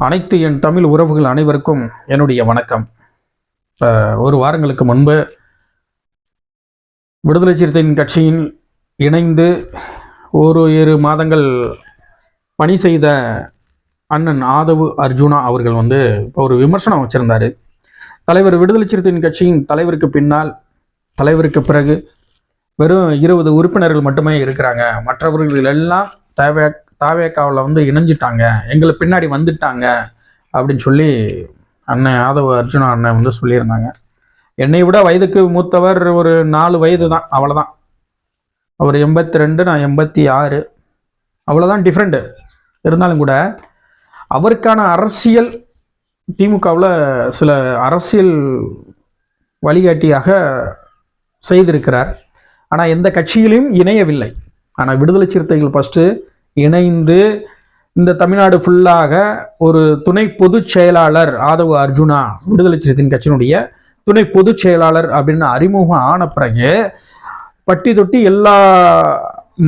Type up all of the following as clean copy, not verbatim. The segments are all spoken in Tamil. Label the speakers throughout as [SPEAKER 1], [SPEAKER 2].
[SPEAKER 1] அனைத்து என் தமிழ் உறவுகள் அனைவருக்கும் என்னுடைய வணக்கம். ஒரு வாரங்களுக்கு முன்பு விடுதலை சிறுத்தையின் கட்சியில் இணைந்து இரு மாதங்கள் பணி செய்த அண்ணன் ஆதவு அர்ஜுனா அவர்கள் ஒரு விமர்சனம் வச்சிருந்தார். தலைவர் விடுதலை சிறுத்தையின் கட்சியின் தலைவருக்கு பின்னால், தலைவருக்கு பிறகு வெறும் 20 உறுப்பினர்கள் மட்டுமே இருக்கிறாங்க, மற்றவர்கள் எல்லாம் தாவேக்காவில் இணைஞ்சிட்டாங்க, எங்களை பின்னாடி வந்துட்டாங்க அப்படின்னு சொல்லி அண்ணன் ஆதவ அர்ஜுனா அண்ணன் சொல்லியிருந்தாங்க. என்னை விட வயதுக்கு மூத்தவர் ஒரு 4 வயது தான், அவ்வளோதான். அவர் 82, நான் 86, அவ்வளோதான் டிஃப்ரெண்ட்டு. இருந்தாலும் கூட அவருக்கான அரசியல் திமுகவில் சில அரசியல் வழிகாட்டியாக செய்திருக்கிறார். ஆனால் எந்த கட்சியிலையும் இணையவில்லை. ஆனால் விடுதலை சிறுத்தைகள் ஃபஸ்ட்டு இணைந்து இந்த தமிழ்நாடு ஃபுல்லாக ஒரு துணை பொதுச் செயலாளர் ஆதவ அர்ஜுனா, விடுதலை சிறுத்தையின் கட்சியினுடைய துணை பொதுச் செயலாளர் அப்படின்னு அறிமுகம் ஆன பிறகு பட்டி தொட்டி எல்லா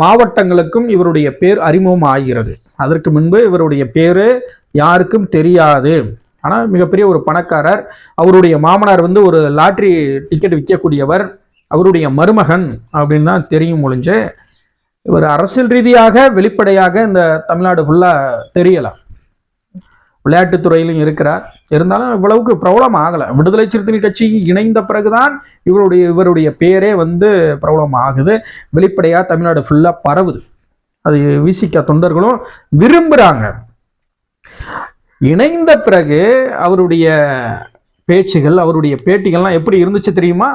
[SPEAKER 1] மாவட்டங்களுக்கும் இவருடைய பேர் அறிமுகம் ஆகிறது. அதற்கு முன்பு இவருடைய பேரு யாருக்கும் தெரியாது. ஆனால் மிகப்பெரிய ஒரு பணக்காரர். அவருடைய மாமனார் ஒரு லாட்ரி டிக்கெட் விற்கக்கூடியவர். அவருடைய மருமகன் அப்படின்னு தான் தெரியும் ஒழிஞ்சு இவர் அரசியல் ரீதியாக வெளிப்படையாக இந்த தமிழ்நாடு ஃபுல்லாக தெரியலாம். விளையாட்டுத்துறையிலும் இருக்கிறார். இருந்தாலும் இவ்வளவுக்கு பிரபலம் ஆகலை. விடுதலை சிறுத்தைகள் கட்சி இணைந்த பிறகுதான் இவருடைய பேரே பிரபலம் ஆகுது. வெளிப்படையாக தமிழ்நாடு ஃபுல்லாக பரவுது. அது விசிக தொண்டர்களும் விரும்புகிறாங்க. இணைந்த பிறகு அவருடைய பேச்சுகள், அவருடைய பேட்டிகள்லாம் எப்படி இருந்துச்சு தெரியுமா?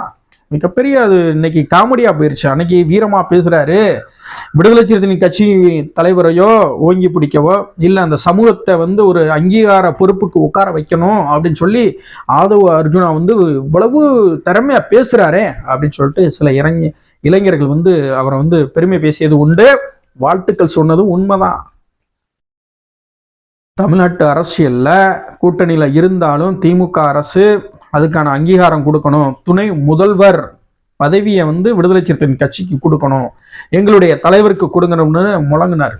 [SPEAKER 1] மிகப்பெரிய அது இன்னைக்கு காமெடியா போயிருச்சு. அன்னைக்கு வீரமா பேசுறாரு. விடுதலை சிறுத்தைகள் கட்சி தலைவரையோ ஓங்கி பிடிக்கவோ இல்லை அந்த சமூகத்தை ஒரு அங்கீகார பொறுப்புக்கு உட்கார வைக்கணும் அப்படின்னு சொல்லி ஆதவ அர்ஜுனா இவ்வளவு திறமையா பேசுறாரே அப்படின்னு சொல்லிட்டு சில இளைஞர்கள் அவரை பெருமை பேசியது உண்டு. வாழ்த்துக்கள் சொன்னதும் உண்மைதான். தமிழ்நாட்டு அரசியல்ல கூட்டணியில இருந்தாலும் திமுக அரசு அதுக்கான அங்கீகாரம் கொடுக்கணும். துணை முதல்வர் பதவியை விடுதலை சிறுத்தையின் கட்சிக்கு கொடுக்கணும், எங்களுடைய தலைவருக்கு கொடுக்கணும்னு முழங்கினார்.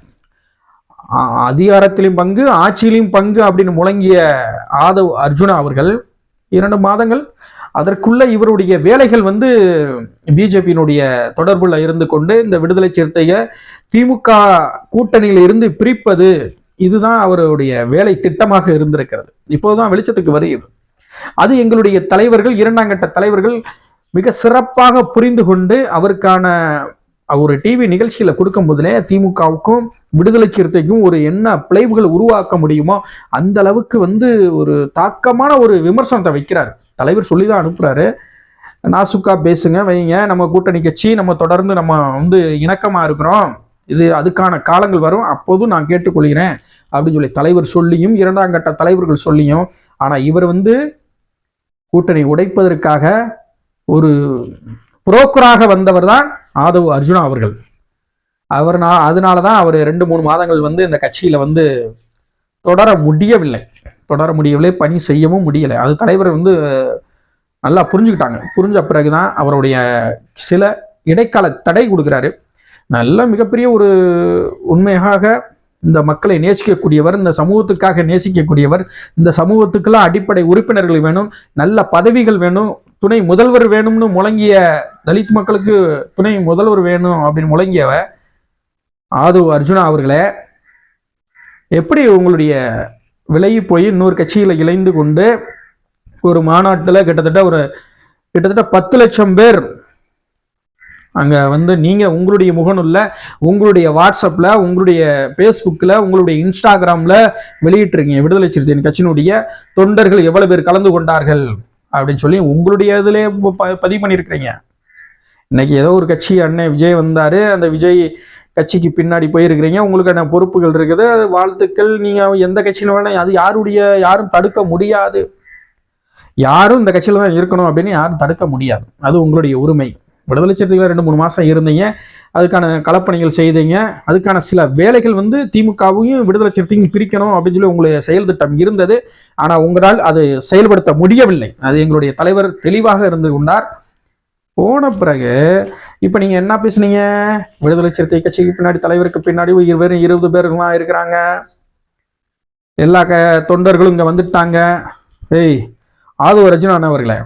[SPEAKER 1] அதிகாரத்திலும் பங்கு, ஆட்சியிலும் பங்கு அப்படின்னு முழங்கிய ஆதவ் அர்ஜுனா அவர்கள் 2 மாதங்கள் அதற்குள்ள இவருடைய வேலைகள் பிஜேபியினுடைய தொடர்புல இருந்து கொண்டு இந்த விடுதலை சிறுத்தையை திமுக கூட்டணியில இருந்து பிரிப்பது, இதுதான் அவருடைய வேலை திட்டமாக இருந்திருக்கிறது. இப்போதுதான் வெளிச்சத்துக்கு வருகிறது. அது எங்களுடைய தலைவர்கள், 2ஆம் கட்ட தலைவர்கள் மிக சிறப்பாக புரிந்து கொண்டு அவருக்கான ஒரு டிவி நிகழ்ச்சியில கொடுக்கும் போதிலே திமுகவுக்கும் விடுதலை சிறுத்தைக்கும் என்ன பிளவுகள் உருவாக்க முடியுமோ அந்த அளவுக்கு ஒரு தாக்கமான ஒரு விமர்சனத்தை வைக்கிறார். தலைவர் சொல்லிதான் அனுப்புறாரு, நாசுக்கா பேசுங்க, வைங்க, நம்ம கூட்டணி கட்சி, நம்ம தொடர்ந்து நம்ம இணக்கமா இருக்கிறோம், இது அதுக்கான காலங்கள் வரும், அப்போதும் நான் கேட்டுக்கொள்கிறேன் அப்படின்னு சொல்லி தலைவர் சொல்லியும் 2ஆம் கட்ட தலைவர்கள் சொல்லியும். ஆனா இவர் கூட்டணி உடைப்பதற்காக ஒரு புரோக்கராக வந்தவர் தான் ஆதவ் அர்ஜுனா அவர்கள். அதனாலதான் அவர் 2-3 மாதங்கள் இந்த கட்சியில தொடர முடியவில்லை, பணி செய்யவும் முடியலை. அது தலைவர் நல்லா புரிஞ்சுக்கிட்டாங்க. புரிஞ்ச பிறகுதான் அவருடைய சில இடைக்கால தடை கொடுக்குறாரு. நல்ல மிகப்பெரிய ஒரு உண்மையாக இந்த மக்களை நேசிக்கக்கூடியவர், இந்த சமூகத்துக்காக நேசிக்கக்கூடியவர், இந்த சமூகத்துக்கெல்லாம் அடிப்படை உறுப்பினர்கள் வேணும், நல்ல பதவிகள் வேணும், துணை முதல்வர் வேணும்னு முழங்கிய, தலித் மக்களுக்கு துணை முதல்வர் வேணும் அப்படின்னு முழங்கியவ ஆதவ் அர்ஜுனா அவர்களே, எப்படி உங்களுடைய விலகி போய் இன்னொரு கட்சியில இணைந்து கொண்டு ஒரு மாநாட்டில் கிட்டத்தட்ட 10 லட்சம் பேர் அங்கே நீங்கள் உங்களுடைய முகநூல்ல, உங்களுடைய வாட்ஸ்அப்பில், உங்களுடைய ஃபேஸ்புக்கில், உங்களுடைய இன்ஸ்டாகிராமில் வெளியிட்டிருக்கீங்க விடுதலை சிறுத்தையின் கட்சியினுடைய தொண்டர்கள் எவ்வளவு பேர் கலந்து கொண்டார்கள் அப்படின்னு சொல்லி உங்களுடைய இதிலே பதிவு பண்ணியிருக்கிறீங்க. இன்னைக்கு ஏதோ ஒரு கட்சி அண்ணன் விஜய் வந்தார், அந்த விஜய் கட்சிக்கு பின்னாடி போயிருக்கிறீங்க, உங்களுக்கான பொறுப்புகள் இருக்குது, வாழ்த்துக்கள். நீங்கள் எந்த கட்சியில் வேணால், அது யாரும் தடுக்க முடியாது. யாரும் இந்த கட்சியில் தான் இருக்கணும் அப்படின்னு யாரும் தடுக்க முடியாது. அது உங்களுடைய உரிமை. விடுதலை சிறுத்தைகள் 2-3 மாதம் இருந்தீங்க, அதுக்கான களப்பணிகள் செய்தீங்க, அதுக்கான சில வேலைகள் திமுகவையும் விடுதலை சிறுத்தையும் பிரிக்கணும் அப்படின்னு சொல்லி உங்களுடைய செயல் திட்டம் இருந்தது. ஆனால் உங்களால் அது செயல்படுத்த முடியவில்லை. அது எங்களுடைய தலைவர் தெளிவாக இருந்து கொண்டார். போன பிறகு இப்போ நீங்கள் என்ன பேசுனீங்க? விடுதலை சிறுத்தை கட்சிக்கு பின்னாடி, தலைவருக்கு பின்னாடி வெறும் 20 பேருக்குலாம் இருக்கிறாங்க. எல்லா தொண்டர்களும் இங்கே வந்துட்டாங்க. ஏய் ஆதவ அர்ஜுனா அவர்களே,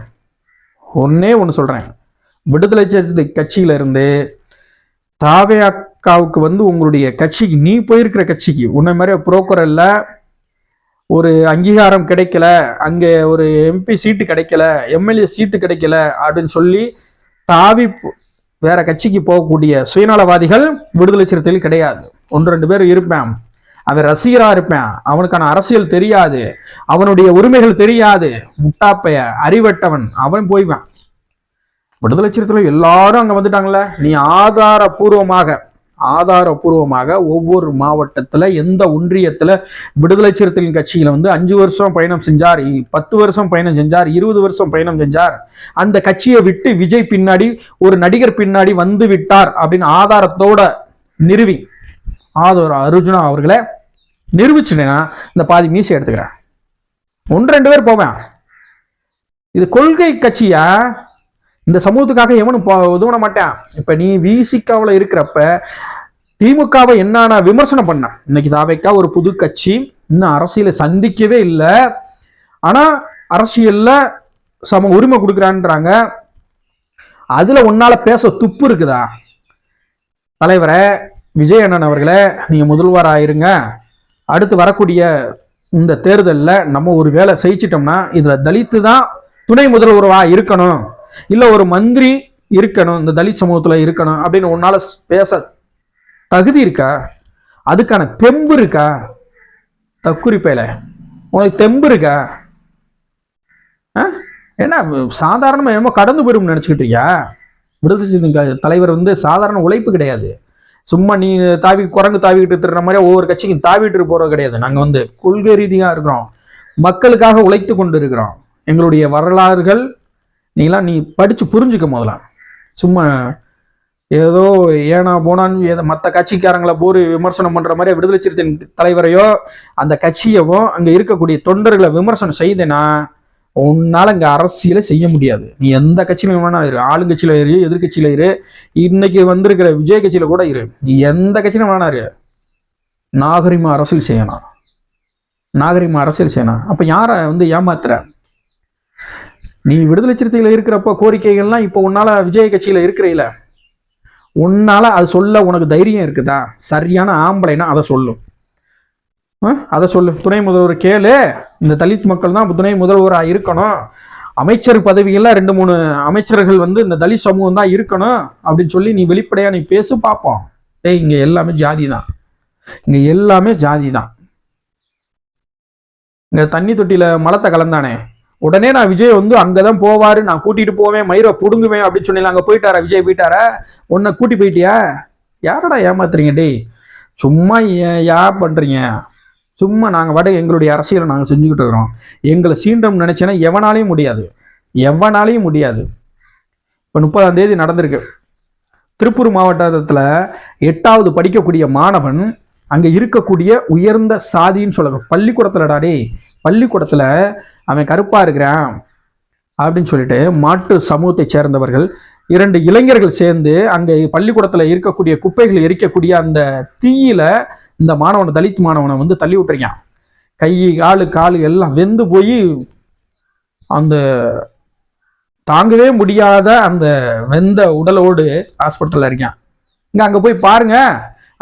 [SPEAKER 1] ஒன்னே ஒன்று சொல்கிறேன். விடுதலை சிறுத்தை கட்சியிலிருந்து தாவேக்காவுக்கு வந்து உங்களுடைய கட்சிக்கு, நீ போயிருக்கிற கட்சிக்கு உன்னை மாதிரி புரோக்கர் இல்லை, ஒரு அங்கீகாரம் கிடைக்கல, அங்கே ஒரு எம்பி சீட்டு கிடைக்கல, எம்எல்ஏ சீட்டு கிடைக்கல அப்படின்னு சொல்லி தாவி வேற கட்சிக்கு போகக்கூடிய சுயநலவாதிகள் விடுதலை சிறுத்தைகள் கிடையாது. 1-2 பேர் இருப்பேன், அவன் ரசிகரா இருப்பேன், அவனுக்கான அரசியல் தெரியாது, அவனுடைய உரிமைகள் தெரியாது, முட்டாப்பைய அறிவட்டவன், அவன் போய்வான். விடுதலை சிறுத்தைகள் எல்லாரும் அங்க வந்துட்டாங்களே. நீ ஆதாரபூர்வமாக ஒவ்வொரு மாவட்டத்துல எந்த ஒன்றியத்துல விடுதலை சிறுத்தைகளின் கட்சியில வந்து 5 வருஷம் பயணம் செஞ்சார், 10 வருஷம் பயணம் செஞ்சார், 20 வருஷம் பயணம் செஞ்சார், அந்த கட்சியை விட்டு விஜய் பின்னாடி ஒரு நடிகர் பின்னாடி வந்து விட்டார் அப்படின்னு ஆதாரத்தோட நிறுவி ஆதவ அர்ஜுனா அவர்களை நிரூபிச்சுட்டேன்னா இந்த பாதி மீசி எடுத்துக்கிறேன். 1-2 பேர் போவேன். இது கொள்கை கட்சியா? இந்த சமூகத்துக்காக எவனும் உதவ மாட்டான். இப்ப நீ விசிகாவில் இருக்கிறப்ப திமுகவை என்னன்னா விமர்சனம் பண்ண. இன்னைக்கு தாவேக்கா ஒரு புது கட்சி, இன்னும் அரசியலை சந்திக்கவே இல்லை, ஆனா அரசியல்ல சம உரிமை கொடுக்குறான்றாங்க. அதுல உன்னால பேச துப்பு இருக்குதா? தலைவரை விஜய் அண்ணன் அவர்களே, நீங்க முதல்வர் ஆயிருங்க. அடுத்து வரக்கூடிய இந்த தேர்தலில் நம்ம ஒரு வேலை செய்யிச்சிட்டோம்னா இதுல தலித்து தான் துணை முதல்வரா இருக்கணும், இல்ல ஒரு மந்திரி இருக்கணும், இந்த தலித் சமூகத்துல இருக்கணும் அப்படின்னு உன்னால பேச தகுதி இருக்கா? அதுக்கான தெம்பு இருக்கா? தக்குறிப்பையில உனக்கு தெம்பு இருக்கா? ஏன்னா சாதாரணமா என்னமோ கடந்து போயிடும் நினைச்சுக்கிட்டியா? விடுதலை தலைவர் வந்து சாதாரண உழைப்பு கிடையாது. சும்மா நீ குரங்கு தாவிக்கிட்டு திருற மாதிரி ஒவ்வொரு கட்சிக்கும் தாவிட்டு போறது கிடையாது. நாங்க வந்து கொள்கை ரீதியா இருக்கிறோம், மக்களுக்காக உழைத்து கொண்டு இருக்கிறோம். எங்களுடைய வரலாறுகள் நீ படிச்சு புரிஞ்சுக்க. முதல்ல சும்மா ஏதோ ஏனா போனான்னு மற்ற கட்சிக்காரங்களை போரு விமர்சனம் பண்ற மாதிரி விடுதலை சிறுத்தை தலைவரையோ அந்த கட்சியவோ அங்க இருக்கக்கூடிய தொண்டர்களை விமர்சனம் செய்தேன்னா உன்னால இங்க அரசியலை செய்ய முடியாது. நீ எந்த கட்சியில வேணா இரு, ஆளுங்கட்சியில இரு, எதிர்கட்சியில இரு, இன்னைக்கு வந்திருக்கிற விஜய் கட்சியில கூட இரு, நீ எந்த கட்சியில வேணா இரு, நாகரிகமா அரசியல் செய்யணும். அப்ப யார வந்து ஏமாத்துற? நீ விடுதலை சிறுத்தையில இருக்கிறப்ப கோரிக்கைகள்லாம் இப்போ உன்னால விஜய் கட்சியில இருக்கிறீல, உன்னால அது சொல்ல உனக்கு தைரியம் இருக்குதா? சரியான ஆம்பளைனா அதை சொல்லு. துணை முதல்வர் கேளு, இந்த தலித் மக்கள் தான் துணை முதல்வராக இருக்கணும், அமைச்சர் பதவியெல்லாம் 2-3 அமைச்சர்கள் வந்து இந்த தலித் சமூகம் தான் இருக்கணும் அப்படின்னு சொல்லி நீ வெளிப்படையா நீ பேசு பார்ப்போம். இங்க எல்லாமே ஜாதி தான். இங்க தண்ணி தொட்டியில மலத்தை கலந்தானே, உடனே நான் விஜய் வந்து அங்கதான் போவாரு, நான் கூட்டிட்டு போவேன், மயிரை புடுங்குவேன் அப்படின்னு சொன்னீங்க. அங்க போயிட்டாரா விஜய்? போயிட்டாரா? உன்னை கூட்டி போயிட்டியா? யாரடா ஏமாத்துறீங்க? டேய் சும்மா பண்றீங்க? சும்மா நாங்கள் எங்களுடைய அரசியலை நாங்கள் செஞ்சுக்கிட்டு இருக்கிறோம். எங்களை சீண்டம் நினைச்சேன்னா எவனாலையும் முடியாது. இப்போ 30ஆம் தேதி நடந்திருக்கு. திருப்பூர் மாவட்டத்தில் 8வது படிக்கக்கூடிய மாணவன் அங்கே இருக்கக்கூடிய உயர்ந்த சாதின்னு சொல்லுங்க, பள்ளிக்கூடத்தில் அவன் கருப்பா இருக்கிறான் அப்படின்னு சொல்லிட்டு மாட்டு சமூகத்தை சேர்ந்தவர்கள் 2 இளைஞர்கள் சேர்ந்து அங்கே பள்ளிக்கூடத்தில் இருக்கக்கூடிய குப்பைகள் எரிக்கக்கூடிய அந்த தீயில இந்த மாணவனை, தலித் மாணவனை வந்து தள்ளி விட்டுருக்கான். கை காலு எல்லாம் வெந்து போய் அந்த தாங்கவே முடியாத அந்த வெந்த உடலோடு ஹாஸ்பிட்டல்ல இருக்கான். அங்க போய் பாருங்க.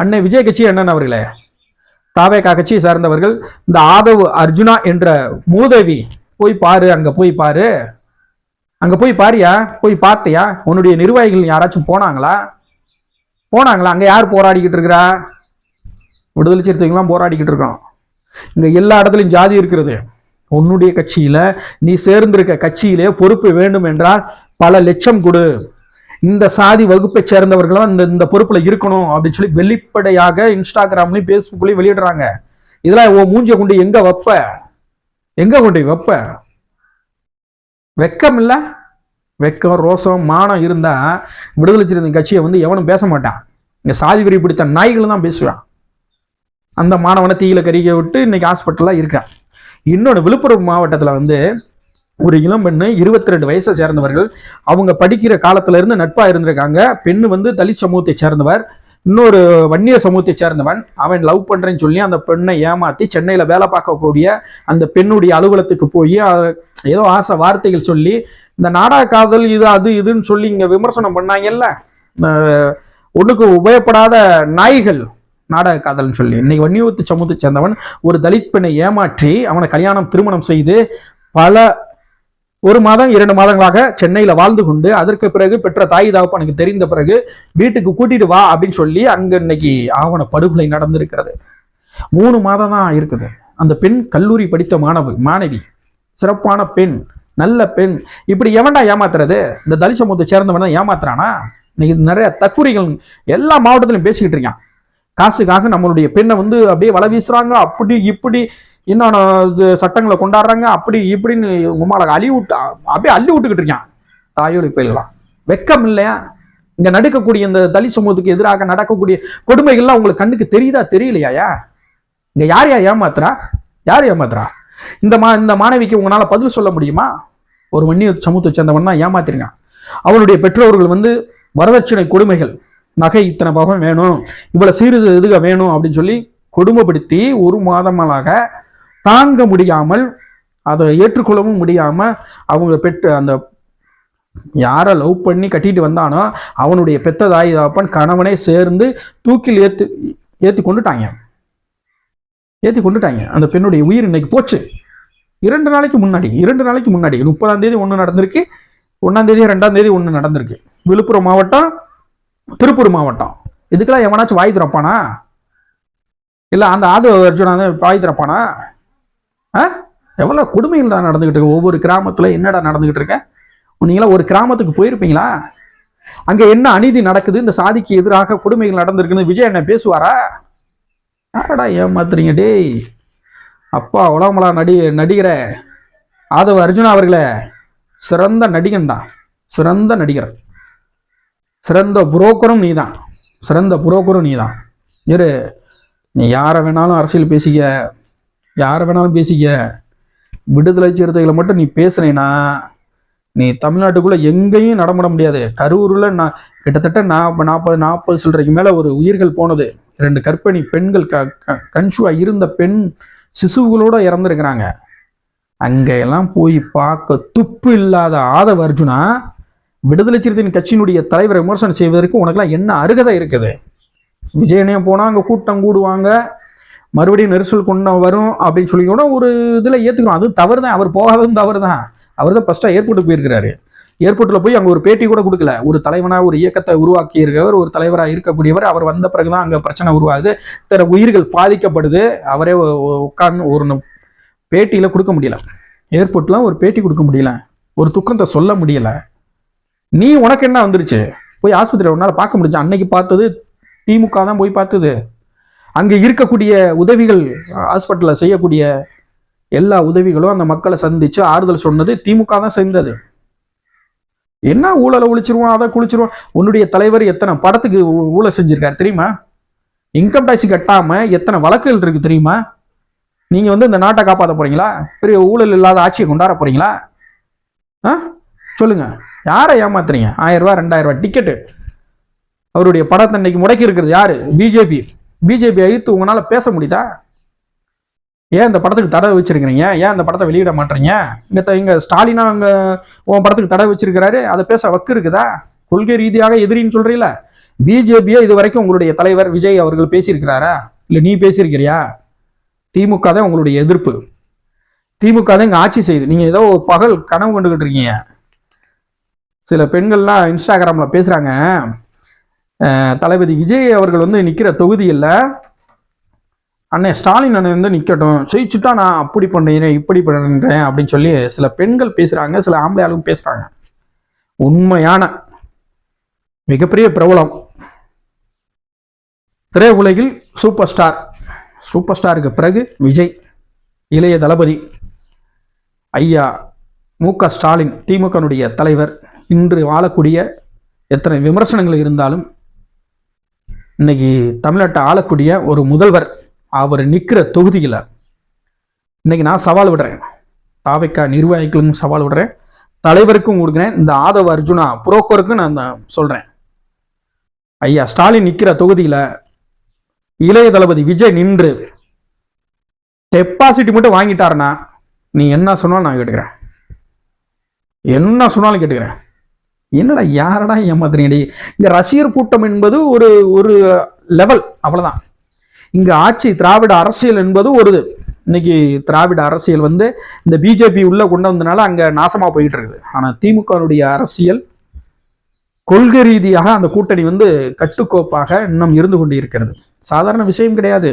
[SPEAKER 1] அன்னை விஜய் கட்சி அண்ணன் அவர்களே, தாவேகா கட்சியை சார்ந்தவர்கள், இந்த ஆதவ் அர்ஜுனா என்ற மூதேவி போய் பாரு. அங்க போய் பாரியா? போய் பார்த்தியா? உன்னுடைய நிர்வாகிகள் யாராச்சும் போனாங்களா? அங்க யார் போராடிக்கிட்டு இருக்கிறா? விடுதலை சிறுத்தைகள்லாம் போராடிக்கிட்டு இருக்கோம். இங்க எல்லா இடத்துலையும் ஜாதி இருக்கிறது. உன்னுடைய கட்சியில நீ சேர்ந்திருக்க கட்சியிலே பொறுப்பு வேண்டும் என்றால் பல லட்சம் கொடு. இந்த சாதி வகுப்பை சேர்ந்தவர்களும் இந்த பொறுப்புல இருக்கணும் அப்படின்னு சொல்லி வெளிப்படையாக இன்ஸ்டாகிராம்லயும் பேஸ்புக்லயும் வெளியிடுறாங்க. இதெல்லாம் மூஞ்சிய கொண்டு எங்க வைப்ப? வெக்கம் இல்ல? வெக்கம், ரோசம், மானம் இருந்தா விடுதலை சிறுத்தை கட்சியை வந்து எவனும் பேச மாட்டான். இங்க சாதி வெறி பிடித்த நாய்கள் தான் பேசுவான். அந்த மாணவனை தீயில கறிக்க விட்டு இன்னைக்கு ஹாஸ்பிட்டலா இருக்கான். இன்னொன்று, விழுப்புரம் மாவட்டத்தில் வந்து ஒரு இளம் பெண்ணு 22 வயசை சேர்ந்தவர்கள், அவங்க படிக்கிற காலத்துல இருந்து நட்பா இருந்திருக்காங்க. பெண்ணு வந்து தலித் சமூகத்தை சேர்ந்தவர். இன்னொரு வன்னியர் சமூகத்தை சேர்ந்தவன், அவன் லவ் பண்றேன்னு சொல்லி அந்த பெண்ணை ஏமாத்தி சென்னையில வேலை பார்க்கக்கூடிய அந்த பெண்ணுடைய அலுவலகத்துக்கு போய் ஏதோ ஆசை வார்த்தைகள் சொல்லி இந்த நாடக காதல் இது அது இதுன்னு சொல்லி இங்க விமர்சனம் பண்ணாங்கல்ல, ஒண்ணுக்கு உபயோகப்படாத நாய்கள் நாடக காதல்னு சொல்லி. இன்னைக்கு வன்னியத்து சமூகத்தை சேர்ந்தவன் ஒரு தலித் பெண்ணை ஏமாற்றி அவனை திருமணம் செய்து பல 1 மாதம் 2 மாதங்களாக சென்னையில வாழ்ந்து கொண்டு அதற்கு பிறகு பெற்ற தாய் தகப்பனுக்கு தெரிந்த பிறகு வீட்டுக்கு கூட்டிட்டு வா அப்படின்னு சொல்லி அங்க இன்னைக்கு ஆவண படுகொலை நடந்திருக்கிறது. 3 மாதம் தான் இருக்குது. அந்த பெண் கல்லூரி படித்த மாணவி, சிறப்பான பெண், நல்ல பெண். இப்படி எவன்டா ஏமாத்துறது? இந்த தலித் சமூகத்தை சேர்ந்தவன் தான் ஏமாத்துறானா? இன்னைக்கு நிறைய தற்கொலைகள் எல்லா மாவட்டத்திலும் பேசிக்கிட்டு இருக்கான். காசுக்காக நம்மளுடைய பெண்ணை அப்படியே வலை வீசுறாங்க, அப்படி இப்படி இன்னொன்று சட்டங்களை கொண்டாடுறாங்க, அப்படி இப்படின்னு உமால அப்படியே அள்ளி விட்டுக்கிட்டு இருக்கான். தாயோலி பயிலாம் வெக்கம் இல்லையா? இங்க நடக்கக்கூடிய இந்த தலித் சமூகத்துக்கு எதிராக நடக்கக்கூடிய கொடுமைகள்லாம் உங்களுக்கு கண்ணுக்கு தெரியுதா தெரியலையா? இங்க யார் ஏமாத்துறா? யார் ஏமாத்துறா? இந்த மாணவிக்கு உங்களால பதில் சொல்ல முடியுமா? ஒரு வன்னியர் சமூகத்தை சேர்ந்தவன் தான் ஏமாத்திருங்க. அவனுடைய பெற்றோர்கள் வரதட்சணை கொடுமைகள், நகை இத்தனை பகம் வேணும், இவ்வளவு சீரு இதுக வேணும் அப்படின்னு சொல்லி கொடுமைப்படுத்தி 1 மாதங்களாக தாங்க முடியாமல், அதை ஏற்றுக்கொள்ளவும் முடியாம அவங்க பெற்று அந்த யாரை லவ் பண்ணி கட்டிட்டு வந்தானோ அவனுடைய பெத்த தாய் தகப்பன் கணவனை சேர்ந்து தூக்கில் ஏத்தி கொண்டுட்டாங்க. அந்த பெண்ணுடைய உயிர் இன்னைக்கு போச்சு. 2 நாளைக்கு முன்னாடி 30ஆம் தேதி 1 நடந்திருக்கு, 1ஆம் தேதி 2ஆம் தேதி 1 நடந்திருக்கு. விழுப்புரம் மாவட்டம், திருப்பூர் மாவட்டம். இதுக்கெல்லாம் எவனாச்சும் வாய் திறப்பானா? இல்ல அந்த ஆதவ அர்ஜுனா வாய் திறப்பானா? எவ்வளவு கொடுமைகள் தான் நடந்துகிட்டு இருக்கு. ஒவ்வொரு கிராமத்துல என்னடா நடந்துகிட்டு இருக்க? நீங்களா ஒரு கிராமத்துக்கு போயிருப்பீங்களா? அங்க என்ன அநீதி நடக்குது, இந்த சாதிக்கு எதிராக கொடுமைகள் நடந்திருக்குன்னு விஜய் என்ன பேசுவாரா? யாரடா ஏமாத்துறீங்க டேய்? அப்பா உலகமலா நடிகர ஆதவ அர்ஜுனா அவர்களே, சிறந்த நடிகன் தான், சிறந்த நடிகர், சிறந்த புரோக்கரும் நீதான். இரு, நீ யாரை வேணாலும் அரசியல் பேசிக்க, விடுதலை சிறுத்தைகளை மட்டும் நீ பேசுனேன்னா நீ தமிழ்நாட்டுக்குள்ள எங்கேயும் நடமாட முடியாது. கரூர்ல நான் கிட்டத்தட்ட 40 சில்லறைக்கு மேல ஒரு உயிர்கள் போனது. 2 கர்ப்பிணி பெண்கள் கன்ஷுவா இருந்த பெண் சிசுகளோட இறந்துருக்கிறாங்க. அங்கெல்லாம் போய் பார்க்க துப்பு இல்லாத ஆதவ அர்ஜுனா விடுதலை சிறுத்தையின் கட்சியினுடைய தலைவரை விமர்சனம் செய்வதற்கு உனக்குலாம் என்ன அருகதை இருக்குது? விஜயனே போனா அங்க கூட்டம் கூடுவாங்க, மறுபடியும் நெரிசல் கொண்டு வரும் அப்படின்னு சொல்லி கூட ஒரு இதில் ஏற்றுக்கிறோம். அது தவறு தான், அவர் போகாததும் தவறு தான். அவர் தான் ஃபர்ஸ்ட்டாக ஏர்போர்ட்டுக்கு போயிருக்கிறாரு. ஏர்போர்ட்டில் போய் அங்கே ஒரு பேட்டி கூட கொடுக்கல. ஒரு தலைவனாக ஒரு இயக்கத்தை உருவாக்கி இருக்கவர், ஒரு தலைவராக இருக்கக்கூடியவர், அவர் வந்த பிறகுதான் அங்கே பிரச்சனை உருவாகுது, தர உயிர்கள் பாதிக்கப்படுது. அவரே உட்கார்ந்து ஒரு பேட்டியில் கொடுக்க முடியல, ஏர்போர்ட்லாம் ஒரு பேட்டி கொடுக்க முடியல, ஒரு துக்கத்தை சொல்ல முடியல. நீ உனக்கு என்ன வந்துருச்சு? போய் ஆஸ்பத்திரி ஒரு நாள் பார்க்க முடிஞ்சு? அன்னைக்கு பார்த்தது திமுக தான் போய் பார்த்தது. அங்கே இருக்கக்கூடிய உதவிகள், ஹாஸ்பிட்டலில் செய்யக்கூடிய எல்லா உதவிகளும் அந்த மக்களை சந்திச்சு ஆறுதல் சொன்னது திமுக தான் செஞ்சது. என்ன ஊழலை ஒழிச்சிருவோம், அதை குளிச்சிருவோம். உன்னுடைய தலைவர் எத்தனை படத்துக்கு ஊழல் செஞ்சிருக்காரு தெரியுமா? இன்கம் டாக்ஸ் கட்டாம எத்தனை வழக்குகள் இருக்கு தெரியுமா? நீங்க இந்த நாட்டை காப்பாற்ற போறீங்களா? பெரிய ஊழல் இல்லாத ஆட்சியை கொண்டாட போறீங்களா? சொல்லுங்க, யாரை ஏமாத்துறீங்க? 1000 ரூபாய் 2000 ரூபாய் டிக்கெட்டு அவருடைய படத்தை இன்னைக்கு முடக்கி இருக்கிறது யாரு? பிஜேபி அழித்து உங்களால பேச முடியுதா? ஏன் இந்த படத்துக்கு தடை வச்சிருக்கிறீங்க? ஏன் இந்த படத்தை வெளியிட மாட்டீங்க? இங்க ஸ்டாலினா அங்க உன் படத்துக்கு தடை வச்சிருக்கிறாரு, அதை பேச வக்கு இருக்குதா? கொள்கை ரீதியாக எதிரின்னு சொல்றீல. பிஜேபியை இது வரைக்கும் உங்களுடைய தலைவர் விஜய் அவர்கள் பேசியிருக்கிறாரா? இல்ல நீ பேசியிருக்கிறியா? திமுக தான் உங்களுடைய எதிர்ப்பு. திமுக தான் இங்க ஆட்சி செய்யுது. நீங்க ஏதோ பகல் கனவு கொண்டுகிட்டு இருக்கீங்க. சில பெண்கள்லாம் இன்ஸ்டாகிராம்ல பேசுறாங்க, தளபதி விஜய் அவர்கள் நிக்கிற தொகுதியில் அண்ணன் ஸ்டாலின் அண்ணன் நிக்கட்டும், ஜெயிச்சுட்டா நான் அப்படி பண்றேன் இப்படி பண்றேன் அப்படின்னு சொல்லி சில பெண்கள் பேசுறாங்க, சில ஆம்பளை ஆளும் பேசுறாங்க. உண்மையான மிகப்பெரிய பிரபலம் திரையுலகில் சூப்பர் ஸ்டாருக்கு பிறகு விஜய், இளைய தளபதி ஐயா மு.க. ஸ்டாலின், திமுகனுடைய தலைவர், இன்று வாழக்கூடிய எத்தனை விமர்சனங்கள் இருந்தாலும் இன்னைக்கு தமிழ்நாட்டை ஆளக்கூடிய ஒரு முதல்வர், அவர் நிற்கிற தொகுதியில் இன்னைக்கு நான் சவால் விடுறேன். தாவைக்கா நிர்வாகிகளுக்கும் சவால் விடுறேன், தலைவருக்கும் கொடுக்குறேன், இந்த ஆதவ அர்ஜுனா புரோக்கருக்கும் நான் சொல்றேன். ஐயா ஸ்டாலின் நிக்கிற தொகுதியில இளைய தளபதி விஜய் நின்று டெபாசிட் மட்டும் வாங்கிட்டாருன்னா நீ என்ன சொன்னாலும் நான் கேட்டுக்கிறேன், என்ன சொன்னாலும் கேட்டுக்கிறேன். என்னடா யாரடா ஏமாத்துறீங்கடி? இங்க ரசிகர் கூட்டம் என்பது ஒரு ஒரு லெவல், அவ்வளவுதான். இங்க ஆட்சி திராவிட அரசியல் என்பது ஒரு இன்னைக்கு திராவிட அரசியல் வந்து இந்த பிஜேபி உள்ள கொண்டு வந்தனால அங்க நாசமா போயிட்டு இருக்குது. ஆனா திமுகவுடைய அரசியல் கொள்கை ரீதியாக அந்த கூட்டணி வந்து கட்டுக்கோப்பாக இன்னும் இருந்து கொண்டு இருக்கிறது. சாதாரண விஷயம் கிடையாது.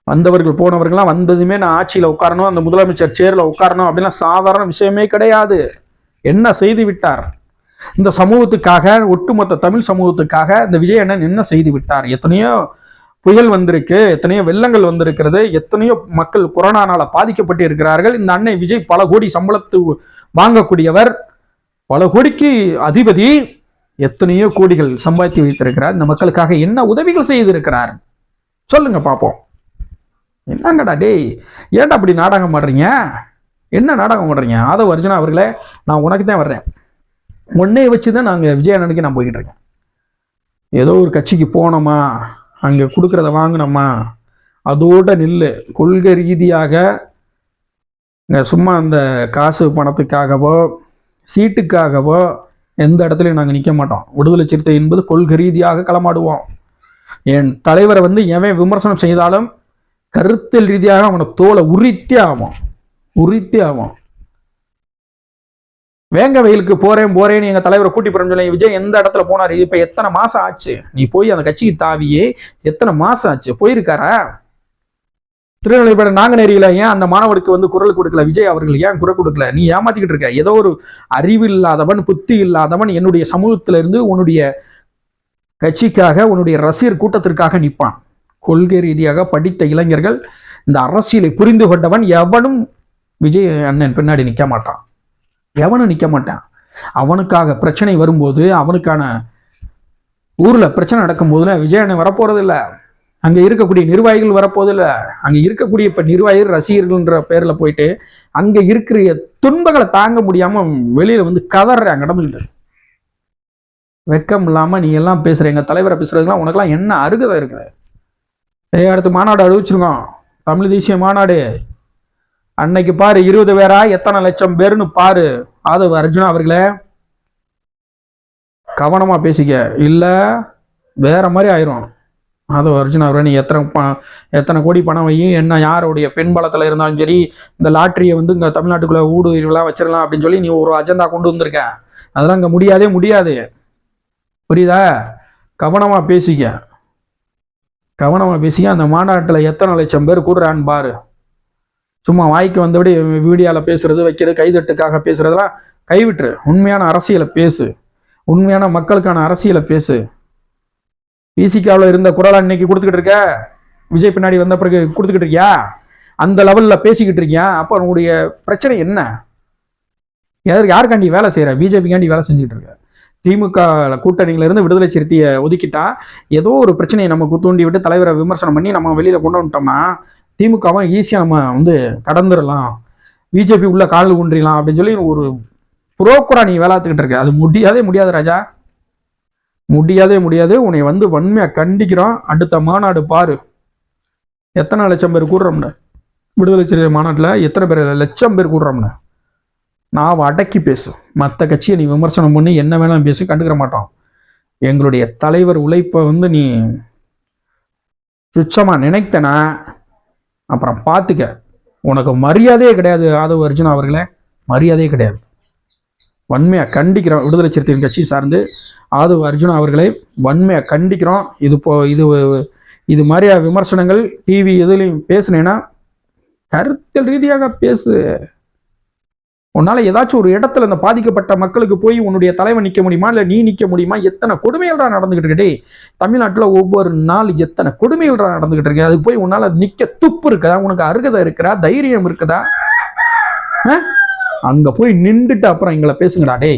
[SPEAKER 1] வந்தவர்கள் போனவர்கள்லாம் வந்ததுமே நான் ஆட்சியில் உட்காரணும், அந்த முதலமைச்சர் சேர்ல உட்காரணும் அப்படின்னா சாதாரண விஷயமே கிடையாது. என்ன செய்து விட்டார் இந்த சமூகத்துக்காக, ஒட்டுமொத்த தமிழ் சமூகத்துக்காக இந்த விஜய் அண்ணன் என்ன செய்து விட்டார்? எத்தனையோ புயல் வந்திருக்கு, எத்தனையோ வெள்ளங்கள் வந்திருக்கிறது, எத்தனையோ மக்கள் கொரோனானால பாதிக்கப்பட்டு இருக்கிறார்கள். இந்த அண்ணன் விஜய் பல கோடி சம்பளத்து வாங்கக்கூடியவர், பல கோடிக்கு அதிபதி, எத்தனையோ கோடிகள் சம்பாதித்து வைத்திருக்கிறார். இந்த மக்களுக்காக என்ன உதவிகள் செய்திருக்கிறார் சொல்லுங்க பார்ப்போம். என்னங்கடா டேய், ஏன்டா அப்படி நாடகம் பண்றீங்க? என்ன நாடகம் பண்றீங்க? ஆதவ் அர்ஜுனா அவர்களே, நான் உனக்கு தான் வர்றேன். உன்னைய வச்சுதான் நாங்கள் விஜய் அண்ணனுக்கு நான் போய்கிட்டு இருக்கேன். ஏதோ ஒரு கட்சிக்கு போனோமா, அங்கே கொடுக்குறத வாங்கினோமா, அதோட நில்லு. கொள்கை ரீதியாக சும்மா அந்த காசு பணத்துக்காகவோ சீட்டுக்காகவோ எந்த இடத்துலையும் நாங்கள் நிற்க மாட்டோம். விடுதலை சிறுத்தை என்பது கொள்கை ரீதியாக களமாடுவோம். என் தலைவரை வந்து எவன் விமர்சனம் செய்தாலும் கருத்தியல் ரீதியாக அவனை தோலை உரித்தே ஆகும். வேங்க வயலுக்கு போறேன்னு எங்க தலைவரை கூட்டி போறேன்னு சொல்லி விஜய் எந்த இடத்துல போனாரு? இப்ப எத்தனை மாசம் ஆச்சு நீ போய் அந்த கட்சிக்கு தாவியே? எத்தனை மாசம் ஆச்சு போயிருக்காரா? திருநெல்வேலி நாங்குநேரியில ஏன் அந்த மாணவருக்கு வந்து குரல் கொடுக்கல? விஜய் அவர்கள் ஏன் குரல் கொடுக்கல? நீ ஏமாத்திக்கிட்டு இருக்க. ஏதோ ஒரு அறிவு இல்லாதவன், புத்தி இல்லாதவன் என்னுடைய சமூகத்தில இருந்து உன்னுடைய கட்சிக்காக, உன்னுடைய ரசிகர் கூட்டத்திற்காக நிற்பான். கொள்கை ரீதியாக படித்த இளைஞர்கள், இந்த அரசியலை புரிந்து கொண்டவன் எவனும் விஜய் அண்ணன் பின்னாடி நிற்க மாட்டான். எவனும் நிற்க மாட்டான். அவனுக்காக பிரச்சனை வரும்போது, அவனுக்கான ஊர்ல பிரச்சனை நடக்கும் போதுல விஜய் அண்ணன் வரப்போறது இல்லை. அங்க இருக்கக்கூடிய நிர்வாகிகள் வரப்போது இல்லை. அங்க இருக்கக்கூடிய இப்ப நிர்வாகிகள் ரசிகர்கள்ன்ற பேர்ல போயிட்டு அங்க இருக்கிற துன்பங்களை தாங்க முடியாம வெளியில வந்து கதறாங்க. நடந்துக்கிட்டு வெக்கம் இல்லாம நீ எல்லாம் பேசுற, எங்க தலைவரை பேசுறதுலாம் உனக்கெல்லாம் என்ன அருகதை இருக்குது? அடுத்து மாநாடு அறிவிச்சிருக்கோம், தமிழ் தேசிய மாநாடு. அன்னைக்கு பாரு 20 பேரா எத்தனை லட்சம் பேருன்னு பாரு. ஆதவ் அர்ஜுனா அவர்களே, கவனமா பேசிக்க, இல்ல வேற மாதிரி ஆயிரும். ஆதவ் அர்ஜுனா அவர்களே, நீ எத்தனை கோடி பணம் வையும், என்ன யாருடைய பெண் பலத்தில் இருந்தாலும் சரி, இந்த லாட்டரியை வந்து இங்க தமிழ்நாட்டுக்குள்ள ஊடுருவலாம் வச்சிடலாம் அப்படின்னு சொல்லி நீ ஒரு அஜெண்டா கொண்டு வந்திருக்க. அதெல்லாம் இங்க முடியாது. புரியுதா? கவனமா பேசிக்க. அந்த மாநாட்டில் எத்தனை லட்சம் பேர் கூடுறான்னு பாரு. சும்மா வாய்க்கு வந்தபடி வீடியோவில் பேசுறது, வைக்கிறது, கைதட்டுக்காக பேசுறதெல்லாம் கைவிட்டுரு. உண்மையான அரசியலை பேசு, உண்மையான மக்களுக்கான அரசியலை பேசு. பிசிகாவில் இருந்த குரலை இன்னைக்கு கொடுத்துக்கிட்டு இருக்க, விஜய் பின்னாடி வந்த பிறகு கொடுத்துக்கிட்டு இருக்கியா? அந்த லெவலில் பேசிக்கிட்டு இருக்கியா? அப்போ உன்னுடைய பிரச்சனை என்ன? யாருக்காண்டி வேலை செய்யற? பிஜேபிக்காண்டி வேலை செஞ்சுக்கிட்டு இருக்க. திமுக கூட்டணியிலிருந்து விடுதலை சிறுத்தையை ஒதுக்கிட்டா ஏதோ ஒரு பிரச்சனையை நமக்கு தூண்டி விட்டு தலைவரை விமர்சனம் பண்ணி நம்ம வெளியில கொண்டு வந்துட்டோம்னா திமுகவை ஈஸியாக நம்ம வந்து கடந்துடலாம், பிஜேபி உள்ள கால் ஊன்றிடலாம் அப்படின்னு சொல்லி ஒரு புரோக்கரா நீ வேலாத்துக்கிட்டு இருக்க. அது முடியாது ராஜா, முடியாது. உன்னை வந்து வன்மையா கண்டிக்கிறோம். அடுத்த மாநாடு பாரு, எத்தனை லட்சம் பேர் கூடுறோம்னு. விடுதலை சிறுத்தை மாநாட்டில் எத்தனை பேர் லட்சம் பேர் கூடுறோம்னு. நான் அடக்கி பேசு. மற்ற கட்சியை நீ விமர்சனம் பண்ணி என்ன வேணாலும் பேசி, கண்டுக்கிற மாட்டோம். எங்களுடைய தலைவர் உழைப்பை வந்து நீ சுச்சமா நினைத்தனா அப்புறம் பார்த்துக்க, உனக்கு மரியாதையே கிடையாது. ஆதவ் அர்ஜுனா அவர்களே, மரியாதையே கிடையாது. வன்மையா கண்டிக்கிறோம். விடுதலை சிறுத்தைகள் கட்சி சார்ந்து ஆதவ் அர்ஜுனா அவர்களை வன்மையா கண்டிக்கிறோம். இது மாதிரியா விமர்சனங்கள் டிவி எதுலையும் பேசுனேன்னா கருத்தியல் ரீதியாக பேசு. உன்னால ஏதாச்சும் ஒரு இடத்துல இந்த பாதிக்கப்பட்ட மக்களுக்கு போய் உன்னுடைய தலைவன் நிற்க முடியுமா? இல்லை நீ நிற்க முடியுமா? எத்தனை கொடுமைகள் தான் நடந்துகிட்டு இருக்கே தமிழ்நாட்டில். ஒவ்வொரு நாள் எத்தனை கொடுமைகள் தான் நடந்துகிட்டு இருக்கு. அது போய் உன்னால நிற்க துப்பு இருக்குதா? உனக்கு அருகதை இருக்குதா? தைரியம் இருக்குதா? அங்க போய் நின்றுட்டு அப்புறம் எங்களை பேசுங்கடா டே.